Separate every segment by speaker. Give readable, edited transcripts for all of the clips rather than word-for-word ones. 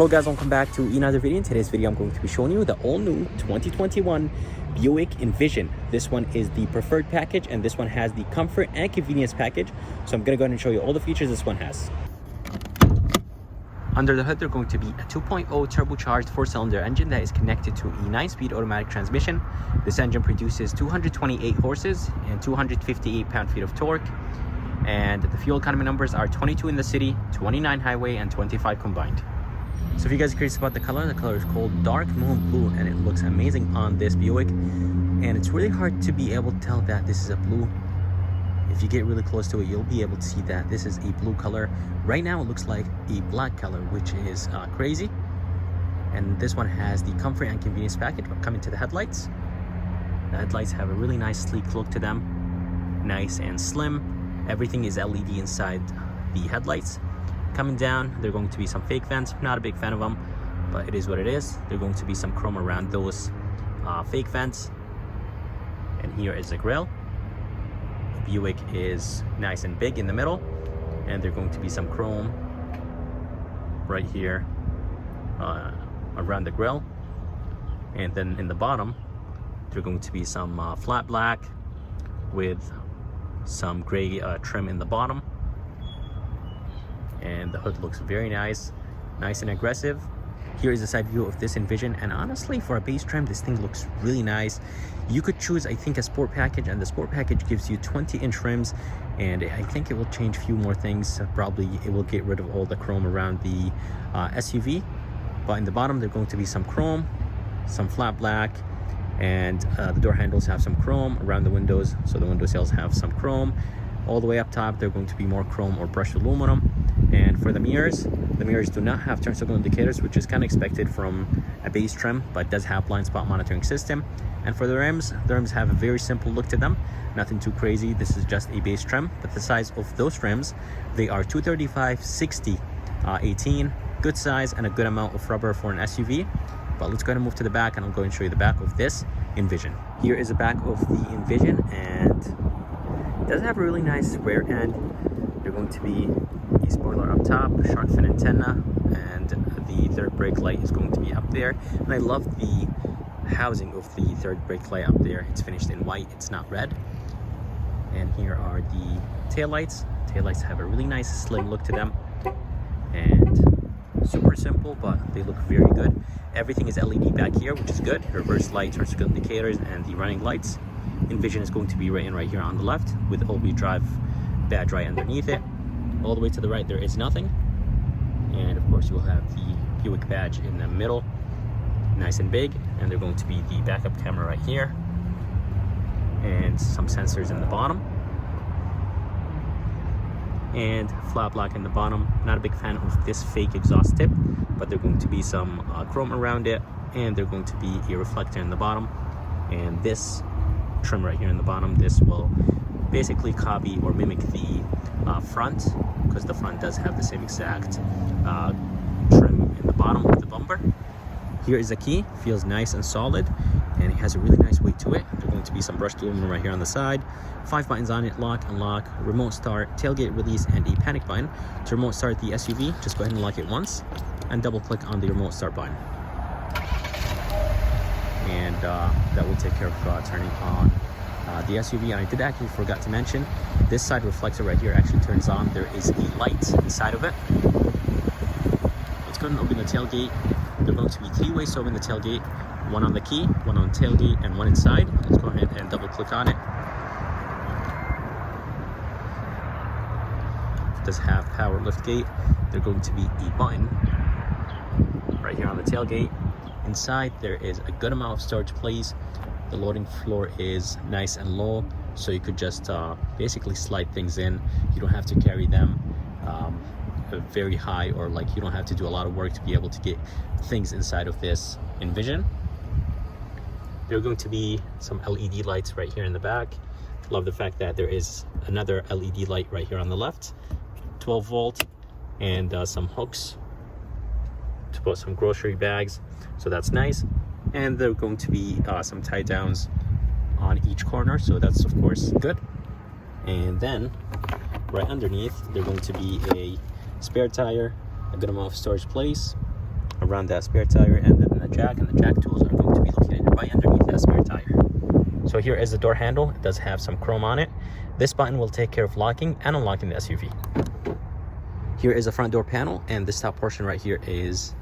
Speaker 1: Hello guys, welcome back to another video. In today's video I'm going to be showing you the all new 2021 Buick Envision. This one is the preferred package and this one has the comfort and convenience package. So I'm going to go ahead and show you all the features this one has. Under the hood, they're going to be a 2.0 turbocharged 4-cylinder engine that is connected to a 9-speed automatic transmission. This engine produces 228 horses and 258 pound-feet of torque. And the fuel economy numbers are 22 in the city, 29 highway, and 25 combined. So if you guys are curious about the color is called Dark Moon Blue, and it looks amazing on this Buick. And it's really hard to be able to tell that this is a blue. If you get really close to it, you'll be able to see that this is a blue color. Right now it looks like a black color, which is crazy. And this one has the comfort and convenience package coming to the headlights. The headlights have a really nice sleek look to them, nice and slim. Everything is LED inside the headlights. Coming down, there are going to be some fake vents. Not a big fan of them, but it is what it is. There are going to be some chrome around those fake vents. And here is the grille. The Buick is nice and big in the middle, and there are going to be some chrome right here around the grille. And then in the bottom, there are going to be some flat black with some gray trim in the bottom. And the hood looks very nice and aggressive. Here is the side view of this Envision, and honestly for a base trim this thing looks really nice. You could choose, I think, a sport package, and the sport package gives you 20-inch rims, and I think it will change a few more things. Probably it will get rid of all the chrome around the SUV, but in the bottom there are going to be some chrome, some flat black, and the door handles have some chrome around the windows, so the window sills have some chrome. All the way up top they're going to be more chrome or brushed aluminum. And for the mirrors do not have turn signal indicators, which is kind of expected from a base trim, but does have blind spot monitoring system. And for the rims have a very simple look to them, nothing too crazy. This is just a base trim, but the size of those rims, they are 235, 60, 18, good size and a good amount of rubber for an SUV. But let's go ahead and move to the back, and I'll go and show you the back of this Envision. Here is the back of the Envision, and it does have a really nice rear end. There's going to be a spoiler up top, a shark fin antenna, and the third brake light is going to be up there. And I love the housing of the third brake light up there. It's finished in white, it's not red. And here are the taillights. Taillights have a really nice slim look to them, and super simple, but they look very good. Everything is LED back here, which is good. Reverse lights, turn signal indicators, and the running lights. Envision is going to be right here on the left, with all-wheel drive badge right underneath it. All the way to the right there is nothing, and of course you will have the Buick badge in the middle, nice and big. And they're going to be the backup camera right here, and some sensors in the bottom, and flat black in the bottom. Not a big fan of this fake exhaust tip, but they're going to be some chrome around it, and they're going to be a reflector in the bottom. And this trim right here in the bottom, this will basically copy or mimic the front, because the front does have the same exact trim in the bottom of the bumper. Here is the key, feels nice and solid, and it has a really nice weight to it. There's going to be some brushed aluminum right here on the side, 5 buttons on it: lock, unlock, remote start, tailgate release, and a panic button. To remote start the SUV, just go ahead and lock it once and double click on the remote start button, and that will take care of turning on the SUV. And I did actually forgot to mention, this side reflector right here actually turns on. There is a light inside of it. Let's go ahead and open the tailgate. There are going to be 3 ways to open the tailgate: one on the key, one on the tailgate, and one inside. Let's go ahead and double click on it. It does have power lift gate. There's going to be a button right here on the tailgate. Inside there is a good amount of storage place. The loading floor is nice and low, so you could just basically slide things in. You don't have to carry them very high, or like you don't have to do a lot of work to be able to get things inside of this Envision. There are going to be some LED lights right here in the back. Love the fact that there is another LED light right here on the left, 12 volt, and some hooks to put some grocery bags, so that's nice. And there are going to be some tie downs on each corner, so that's of course good. And then right underneath there's going to be a spare tire, a good amount of storage place, around that spare tire, and then the jack tools are going to be located right underneath that spare tire. So here is the door handle. It does have some chrome on it. This button will take care of locking and unlocking the SUV. Here is the front door panel, and this top portion right here is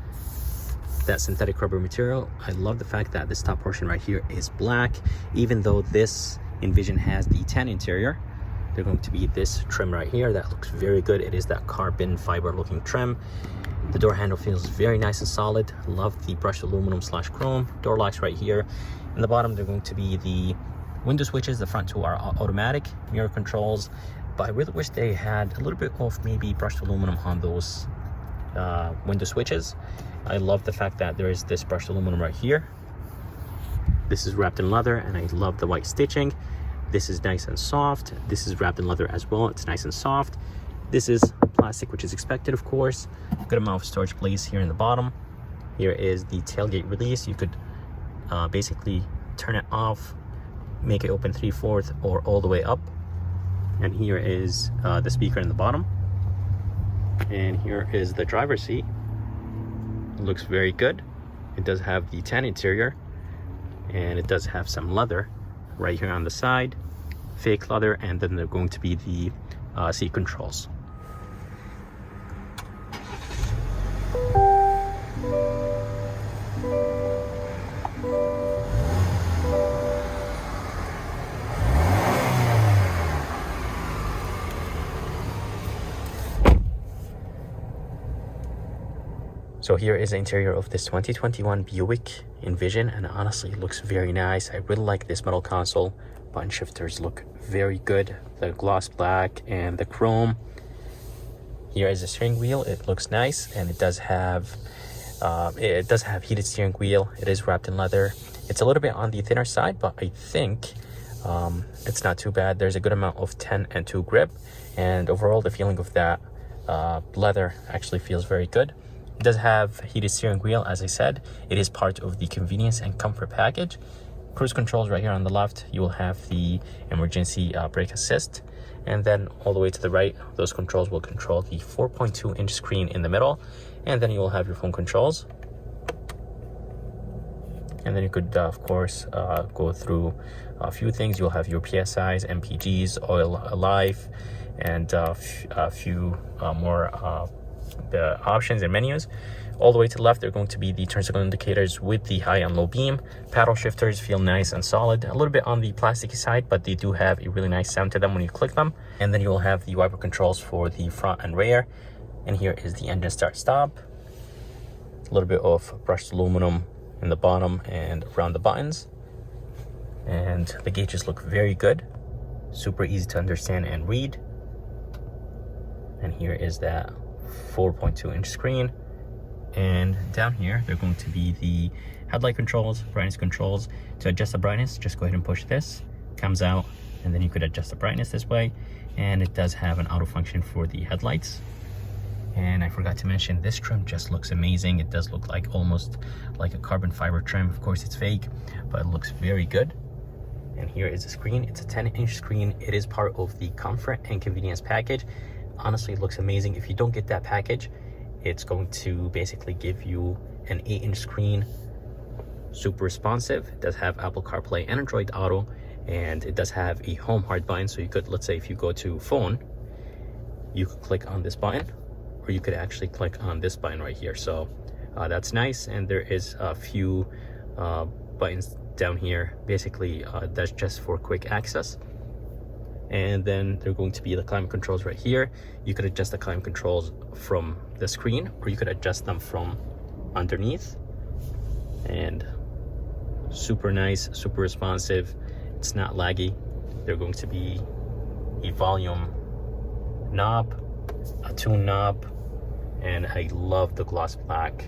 Speaker 1: that synthetic rubber material. I love the fact that this top portion right here is black. Even though this Envision has the tan interior, there's going to be this trim right here that looks very good. It is that carbon fiber looking trim. The door handle feels very nice and solid. Love the brushed aluminum / chrome. Door locks right here. In the bottom, they're going to be the window switches. The front two are automatic. Mirror controls. But I really wish they had a little bit of maybe brushed aluminum on those window switches. I love the fact that there is this brushed aluminum right here. This is wrapped in leather, and I love the white stitching. This is nice and soft. This is wrapped in leather as well. It's nice and soft. This is plastic, which is expected, of course. Good amount of storage place here in the bottom. Here is the tailgate release. You could basically turn it off, make it open 3/4 or all the way up. And here is the speaker in the bottom. And here is the driver's seat. It looks very good. It does have the tan interior, and it does have some leather right here on the side, fake leather, and then they're going to be the seat controls. So here is the interior of this 2021 Buick Envision, and honestly it looks very nice. I really like this metal console. Button shifters look very good. The gloss black and the chrome. Here is the steering wheel. It looks nice, and it does have heated steering wheel. It is wrapped in leather. It's a little bit on the thinner side, but I think it's not too bad. There's a good amount of 10 and 2 grip, and overall the feeling of that leather actually feels very good. It does have heated steering wheel, as I said. It is part of the convenience and comfort package. Cruise controls right here on the left. You will have the emergency brake assist. And then all the way to the right, those controls will control the 4.2-inch screen in the middle. And then you will have your phone controls. And then you could, of course, go through a few things. You'll have your PSIs, MPGs, oil life, and a few more the options and menus. All the way to the left, they're going to be the turn signal indicators with the high and low beam. Paddle shifters feel nice and solid, a little bit on the plasticky side, but they do have a really nice sound to them when you click them. And then you will have the wiper controls for the front and rear. And here is the engine start stop. A little bit of brushed aluminum in the bottom and around the buttons. And the gauges look very good, super easy to understand and read. And here is that 4.2-inch screen. And down here, they're going to be the headlight controls, brightness controls. To adjust the brightness, just go ahead and push this. Comes out, and then you could adjust the brightness this way. And it does have an auto function for the headlights. And I forgot to mention, this trim just looks amazing. It does look like almost like a carbon fiber trim. Of course, it's fake, but it looks very good. And here is the screen. It's a 10-inch screen. It is part of the comfort and convenience package. Honestly, it looks amazing. If you don't get that package, it's going to basically give you an 8-inch screen, super responsive. It does have Apple CarPlay and Android Auto, and it does have a home hard button. So you could, let's say if you go to phone, you could click on this button, or you could actually click on this button right here. So that's nice. And there is a few buttons down here. Basically, that's just for quick access. And then they're going to be the climate controls right here. You could adjust the climate controls from the screen, or you could adjust them from underneath. And super nice, super responsive. It's not laggy. They're going to be a volume knob, a tune knob, and I love the gloss black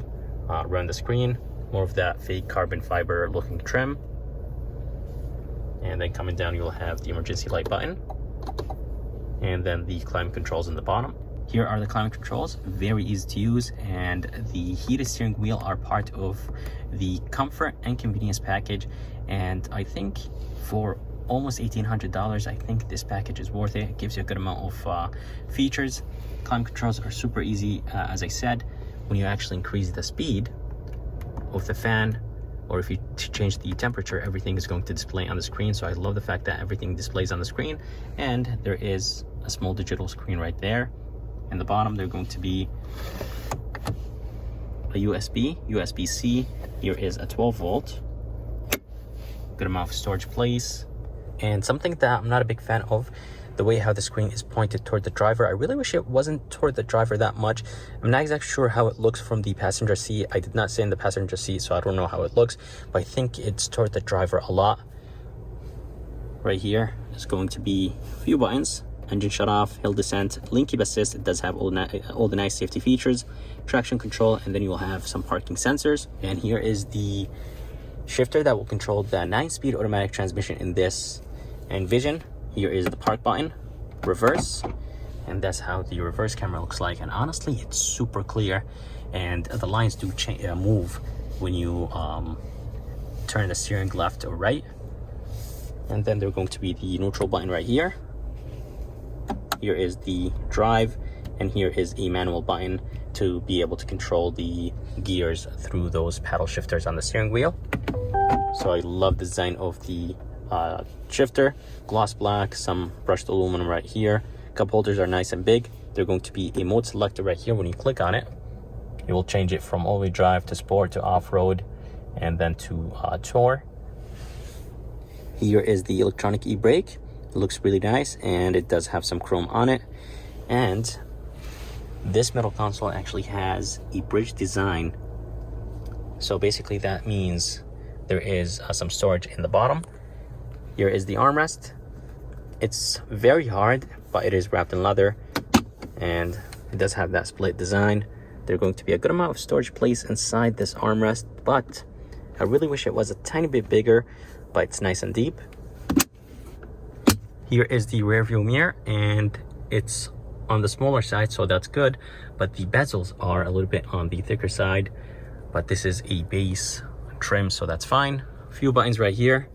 Speaker 1: around the screen. More of that fake carbon fiber looking trim. And then coming down, you'll have the emergency light button, and then the climate controls in the bottom. Here are the climate controls, very easy to use, and the heated steering wheel are part of the comfort and convenience package. And I think for almost $1,800, I think this package is worth it. It gives you a good amount of features. Climate controls are super easy. As I said, when you actually increase the speed, of the fan, or if you change the temperature, everything is going to display on the screen. So I love the fact that everything displays on the screen, and there is a small digital screen right there. In the bottom, there's going to be a USB-C. Here is a 12 volt. Good amount of storage place. And something that I'm not a big fan of, the way how the screen is pointed toward the driver. I really wish it wasn't toward the driver that much. I'm not exactly sure how it looks from the passenger seat. I did not sit in the passenger seat, so I don't know how it looks, but I think it's toward the driver a lot. Right here is going to be a few buttons: engine shut off, hill descent, lane keep assist. It does have all the nice safety features, traction control, and then you will have some parking sensors. And here is the shifter that will control the 9-speed automatic transmission in this Envision. Here is the park button, reverse, and that's how the reverse camera looks like. And honestly, it's super clear, and the lines do move when you turn the steering left or right. And then there's going to be the neutral button right here. Here is the drive, and here is a manual button to be able to control the gears through those paddle shifters on the steering wheel. So I love the design of the shifter, gloss black, some brushed aluminum right here. Cup holders are nice and big. They're going to be a mode selector right here. When you click on it, it will change it from all-wheel drive to sport to off-road, and then to tour. Here is the electronic e-brake. It looks really nice, and it does have some chrome on it. And this middle console actually has a bridge design. So basically that means there is some storage in the bottom. Here is the armrest. It's very hard, but it is wrapped in leather, and it does have that split design. There's going to be a good amount of storage place inside this armrest, but I really wish it was a tiny bit bigger, but it's nice and deep. Here is the rear view mirror, and it's on the smaller side, so that's good, but the bezels are a little bit on the thicker side, but this is a base trim, so that's fine. A few buttons right here,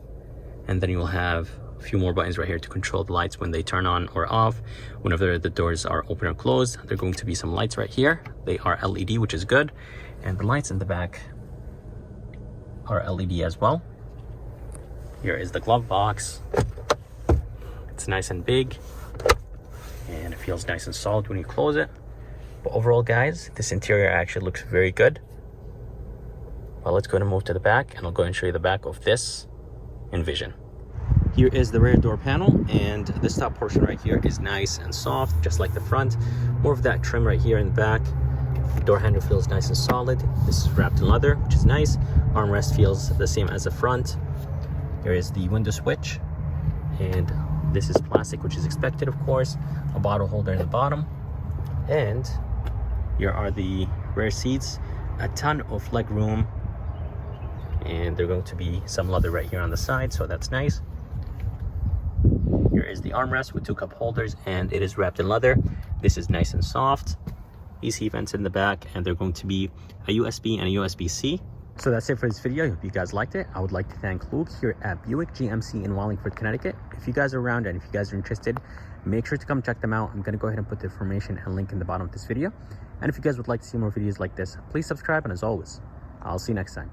Speaker 1: and then you will have a few more buttons right here to control the lights when they turn on or off. Whenever the doors are open or closed, there are going to be some lights right here. They are LED, which is good, and the lights in the back are LED as well. Here is the glove box. It's nice and big, and it feels nice and solid when you close it. But overall, guys, this interior actually looks very good. Well, let's go ahead and move to the back, and I'll go ahead and show you the back of this Envision. Here is the rear door panel, and this top portion right here is nice and soft, just like the front. More of that trim right here in the back. The door handle feels nice and solid. This is wrapped in leather, which is nice. Armrest feels the same as the front. Here is the window switch, and this is plastic, which is expected, of course. A bottle holder in the bottom, and here are the rear seats. A ton of leg room, and there's going to be some leather right here on the side, so that's nice. Here is the armrest with 2 cup holders, and it is wrapped in leather. This is nice and soft. These heat vents in the back, and they're going to be a USB and a USB-C. So that's it for this video. I hope you guys liked it. I would like to thank Luke here at Buick GMC in Wallingford, Connecticut. If you guys are around and if you guys are interested, make sure to come check them out. I'm going to go ahead and put the information and link in the bottom of this video. And if you guys would like to see more videos like this, please subscribe, and as always, I'll see you next time.